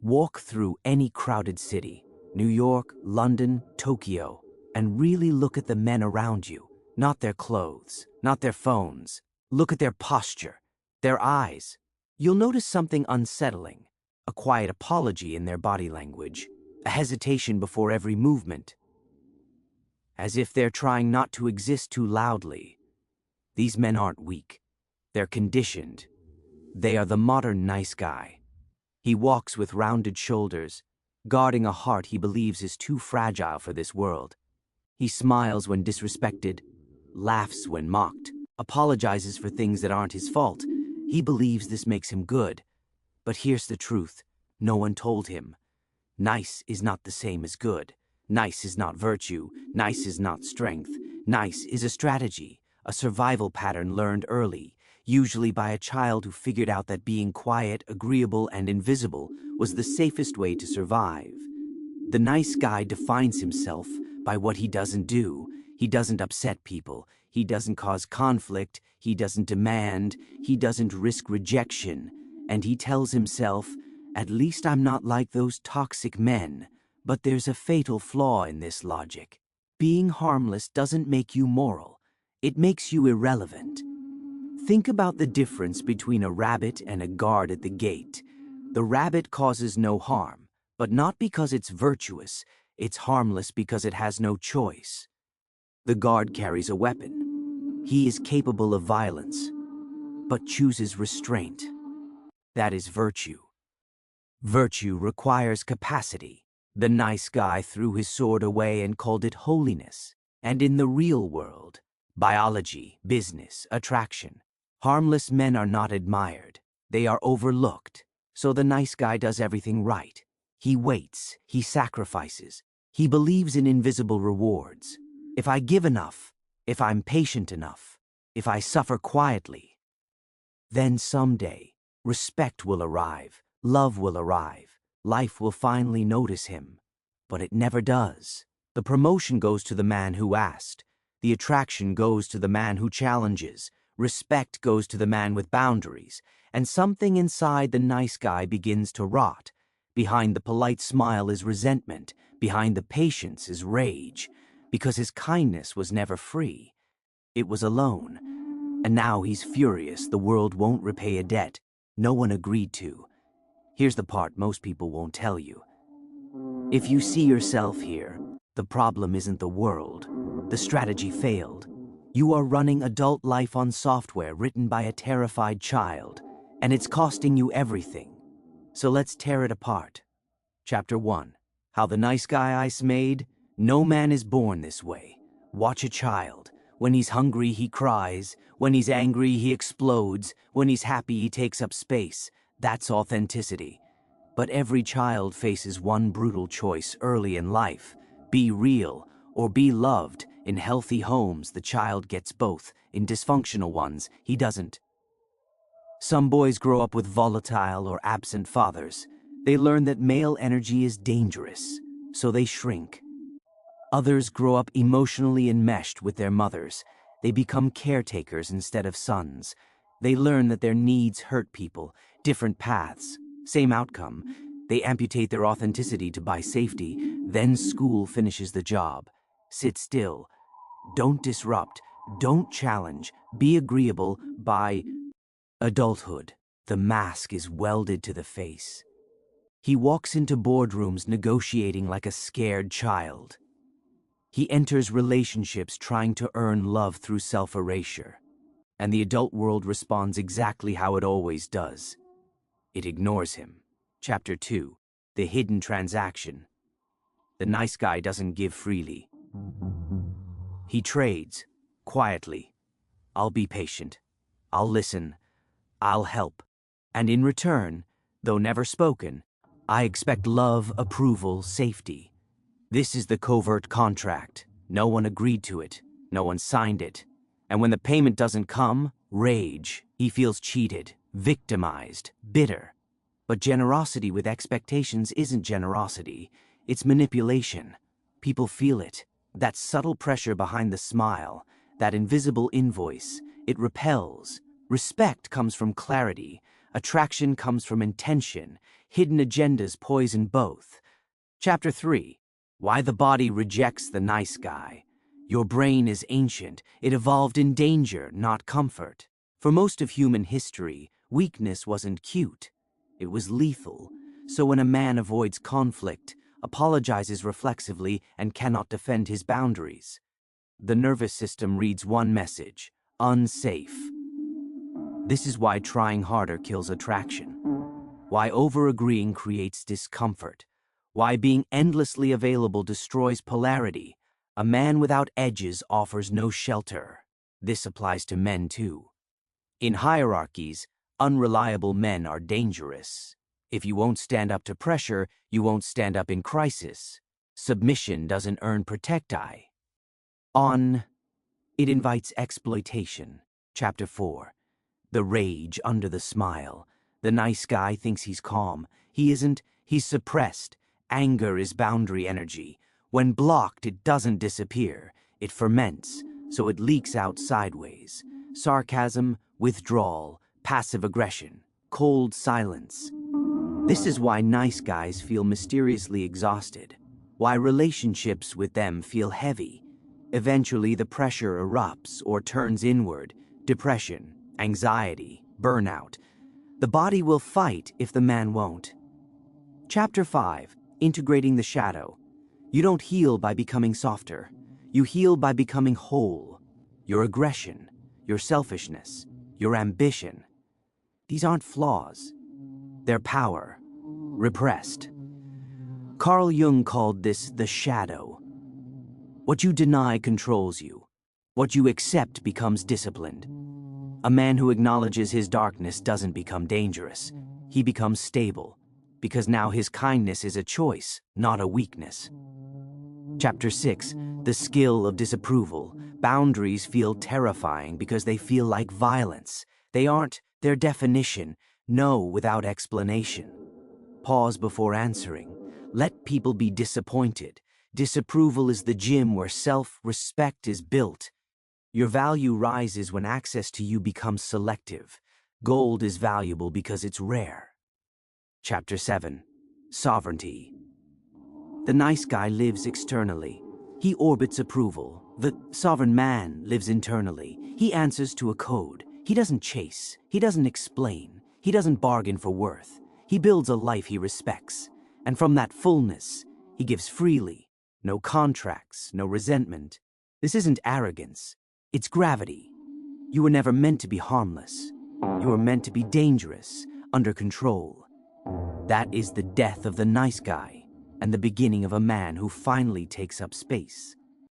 Walk through any crowded city, New York, London, Tokyo, and really look at the men around you, not their clothes, not their phones. Look at their posture, their eyes. You'll notice something unsettling, a quiet apology in their body language, a hesitation before every movement, as if they're trying not to exist too loudly. These men aren't weak. They're conditioned. They are the modern nice guy. He walks with rounded shoulders, guarding a heart he believes is too fragile for this world. He smiles when disrespected, laughs when mocked, apologizes for things that aren't his fault. He believes this makes him good. But here's the truth. No one told him. Nice is not the same as good. Nice is not virtue. Nice is not strength. Nice is a strategy, a survival pattern learned early, usually by a child who figured out that being quiet, agreeable, and invisible was the safest way to survive. The nice guy defines himself by what he doesn't do. He doesn't upset people. He doesn't cause conflict. He doesn't demand. He doesn't risk rejection. And he tells himself, at least I'm not like those toxic men. But there's a fatal flaw in this logic. Being harmless doesn't make you moral. It makes you irrelevant. Think about the difference between a rabbit and a guard at the gate. The rabbit causes no harm, but not because it's virtuous. It's harmless because it has no choice. The guard carries a weapon. He is capable of violence, but chooses restraint. That is virtue. Virtue requires capacity. The nice guy threw his sword away and called it holiness. And in the real world, biology, business, attraction, harmless men are not admired. They are overlooked. So the nice guy does everything right. He waits. He sacrifices. He believes in invisible rewards. If I give enough, if I'm patient enough, if I suffer quietly, then someday respect will arrive, love will arrive, life will finally notice him. But it never does. The promotion goes to the man who asked. The attraction goes to the man who challenges. Respect goes to the man with boundaries, and something inside the nice guy begins to rot. Behind the polite smile is resentment. Behind the patience is rage, because his kindness was never free. It was a loan. And now he's furious. The world won't repay a debt no one agreed to. Here's the part most people won't tell you. If you see yourself here, the problem isn't the world. The strategy failed. You are running adult life on software written by a terrified child, and it's costing you everything. So let's tear it apart. Chapter 1. How the nice guy Ice made. No man is born this way. Watch a child. When he's hungry, he cries. When he's angry, he explodes. When he's happy, he takes up space. That's authenticity. But every child faces one brutal choice early in life. Be real or be loved. In healthy homes, the child gets both. In dysfunctional ones, he doesn't. Some boys grow up with volatile or absent fathers. They learn that male energy is dangerous, so they shrink. Others grow up emotionally enmeshed with their mothers. They become caretakers instead of sons. They learn that their needs hurt people. Different paths, same outcome. They amputate their authenticity to buy safety. Then school finishes the job. Sit still. Don't disrupt. Don't challenge. Be agreeable. By adulthood, the mask is welded to the face. He walks into boardrooms negotiating like a scared child. He enters relationships trying to earn love through self-erasure. And the adult world responds exactly how it always does. It ignores him. Chapter 2. The hidden transaction. The nice guy doesn't give freely. He trades, quietly. I'll be patient. I'll listen. I'll help. And in return, though never spoken, I expect love, approval, safety. This is the covert contract. No one agreed to it. No one signed it. And when the payment doesn't come, rage. He feels cheated, victimized, bitter. But generosity with expectations isn't generosity. It's manipulation. People feel it. That subtle pressure behind the smile, that invisible invoice, it repels. Respect comes from clarity. Attraction comes from intention. hidden agendas poison both. Chapter 3. Why the body rejects the nice guy. Your brain is ancient. It evolved in danger, not comfort. For most of human history, weakness wasn't cute. It was lethal. So when a man avoids conflict, apologizes reflexively, and cannot defend his boundaries, the nervous system reads one message: unsafe. This is why trying harder kills attraction. Why over-agreeing creates discomfort. Why being endlessly available destroys polarity. A man without edges offers no shelter. This applies to men too. In hierarchies, unreliable men are dangerous. If you won't stand up to pressure, you won't stand up in crisis. Submission doesn't earn protecti. It invites exploitation. Chapter 4. The rage under the smile. The nice guy thinks he's calm. He isn't. He's suppressed. Anger is boundary energy. When blocked, it doesn't disappear. It ferments, so it leaks out sideways. Sarcasm, withdrawal, passive aggression, cold silence. This is why nice guys feel mysteriously exhausted. Why relationships with them feel heavy. Eventually, the pressure erupts or turns inward. Depression, anxiety, burnout. The body will fight if the man won't. Chapter 5. Integrating the shadow. You don't heal by becoming softer. You heal by becoming whole. Your aggression, your selfishness, your ambition. These aren't flaws. They're power, repressed. Carl Jung called this the shadow. What you deny controls you. What you accept becomes disciplined. A man who acknowledges his darkness doesn't become dangerous. He becomes stable, because now his kindness is a choice, not a weakness. Chapter 6. The skill of disapproval. Boundaries feel terrifying because they feel like violence. They aren't. Their definition. No without explanation. Pause before answering. Let people be disappointed. Disapproval is the gym where self-respect is built. Your value rises when access to you becomes selective. Gold is valuable because it's rare. Chapter 7. Sovereignty. The nice guy lives externally. He orbits approval. The sovereign man lives internally. He answers to a code. He doesn't chase. He doesn't explain. He doesn't bargain for worth. He builds a life he respects. And from that fullness, he gives freely. No contracts, no resentment. This isn't arrogance. It's gravity. You were never meant to be harmless. You were meant to be dangerous, under control. That is the death of the nice guy, and the beginning of a man who finally takes up space.